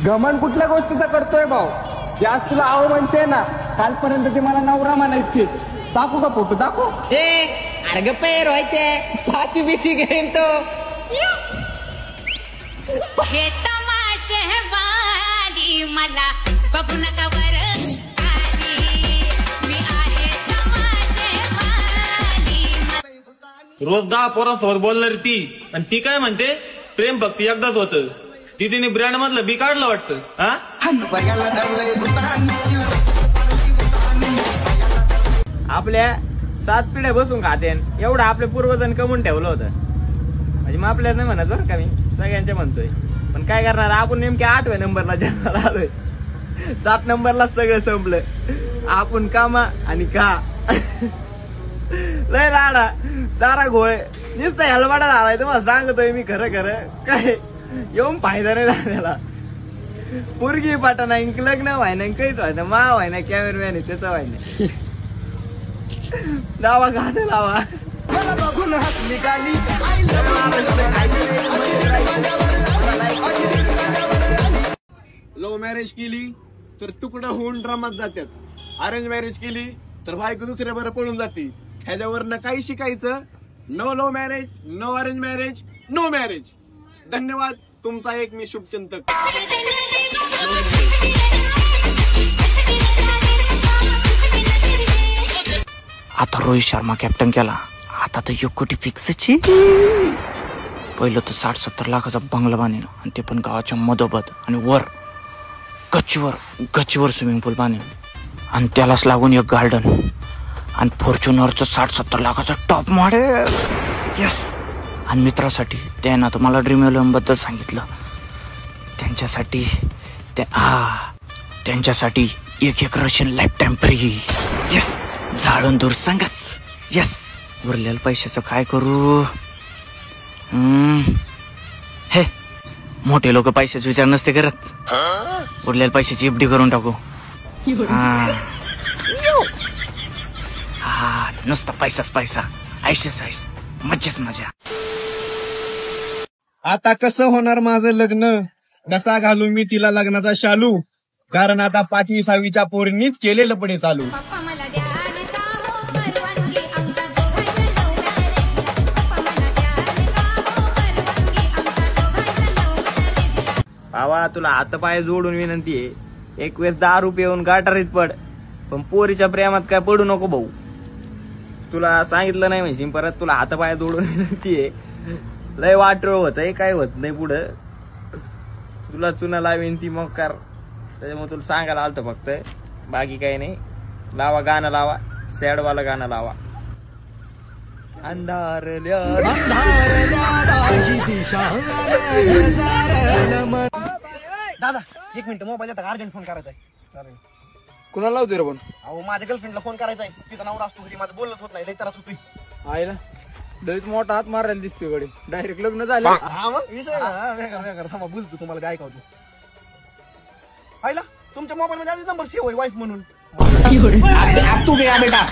गमन कुठल्या गोष्टीचा करतोय भाऊ? जास्त तुला आहो म्हणते ना, कालपर्यंत ते मला नवरा म्हणायचे. दाखवू का फोटो? दाखवू? अरे गप्प रोहिते पाचवी बिशी घेईन तो. हे तमाशे वाली मला बघू नका वर खाली, मी आहे तमाशे वाली. रोज 10 पोरांसोबत बोलणारी ती, आणि ती काय म्हणते प्रेम फक्त एकदाच होतं. ती तिने ब्रँड मधलं बी काढलं वाटतं. हा आपल्या 7 पिढ्या बसून खाते, एवढं आपल्या पूर्वजांनी कमवून ठेवलं होतं. म्हणजे मग आपल्याला नाही म्हणत बरं का, मी सगळ्यांच्या म्हणतोय. पण काय करणार, आपण नेमक्या 8व्या नंबरला जन्माला आलोय. 7 नंबरला सगळं संपलं. आपण कामा आणि का लय राडा सारा घोळ नुसतं हलवाडा झालाय. तुम्हाला सांगतोय मी खरं खरं, काय येऊन फायदा नाही झाला त्याला. पोरगी पाठाना लग्न व्हायना, काहीच व्हायना, मा व्हायना, कॅमेरामॅन आहे त्याचा व्हायना. लावा गाणं लावा. लव्ह मॅरेज केली तर तुकडा होऊन ड्रामात जातात. अरेंज मॅरेज केली तर बायको दुसऱ्या बरं पळून जाते. ह्याच्यावरनं काही शिकायचं. No love marriage, no arrange marriage, no marriage. धन्यवाद. तुमचा एक मी शुभचिंतक. आता रोहित शर्मा कॅप्टन केला, आता तर 1 कोटी फिक्सची. पहिलं तर 60-70 लाखाचा बंगला बांधेन, आणि ते पण गावाच्या मधोमध, आणि वर गच्चीवर स्विमिंग पूल बांधेन, आणि त्यालाच लागून एक गार्डन, आणि फॉर्च्युनरचं 60-70 लाखाचा टॉप मॉडेल. यस. आणि मित्रासाठी त्यानं तर मला ड्रीम इलेव्हन बद्दल सांगितलं. त्यांच्यासाठी एक Russian life time free. Yes. झाडून दूर सांगच. यस. उरलेल्या पैशाचं काय करू? हे मोठे लोक पैशाचा विचार नसते करत. उरलेल्या पैशाची एफडी करून टाकू. हा नुसता पैसाच पैसा, ऐशच ऐश, मज्जाच मजा. आता कसं होणार माझं लग्न? कसा घालू मी तिला लग्नाचा शालू? कारण आता 5वी 6वीच्या पोरींनीच केलेलं पुढे चालू. बाबा तुला हातपाय जोडून विनंती आहे, एक वेळेस 10 रुपये येऊन गाठारीत पड, पण पोरीच्या प्रेमात काय पडू नको भाऊ. तुला सांगितलं नाही म्हणजे परत, तुला हातपाय जोडून विनंती आहे. लय वाटोळ होतंय, काय होत नाही पुढं. तुला चुना लावीन ती मग कर, त्याच्यामुळे तुला सांगायला आलतं फक्त, बाकी काही नाही. लावा गाणं लावा, सॅडवाला गाणं लावा. दादा 1 मिनिट, मोबाईल येतात, अर्जंट फोन करायचा आहे. कुणाला लावतोय रे पण? अहो माझ्या गर्लफ्रेंडला फोन करायचा आहे. तिचा नवरा असतो घरी, माझं बोलणंच होत नाही, लई त्रास होतोय. आईला लईच मोठा हात मारायला दिसतोय गडे. डायरेक्ट लग्न झालं. हा मग विषय थांबा, बोलतो तुम्हाला काय ऐकवतो. आईला तुमच्या मोबाईल मध्ये आधी नंबर सेव्ह आहे वाईफ म्हणून. तू घ्या बेटा.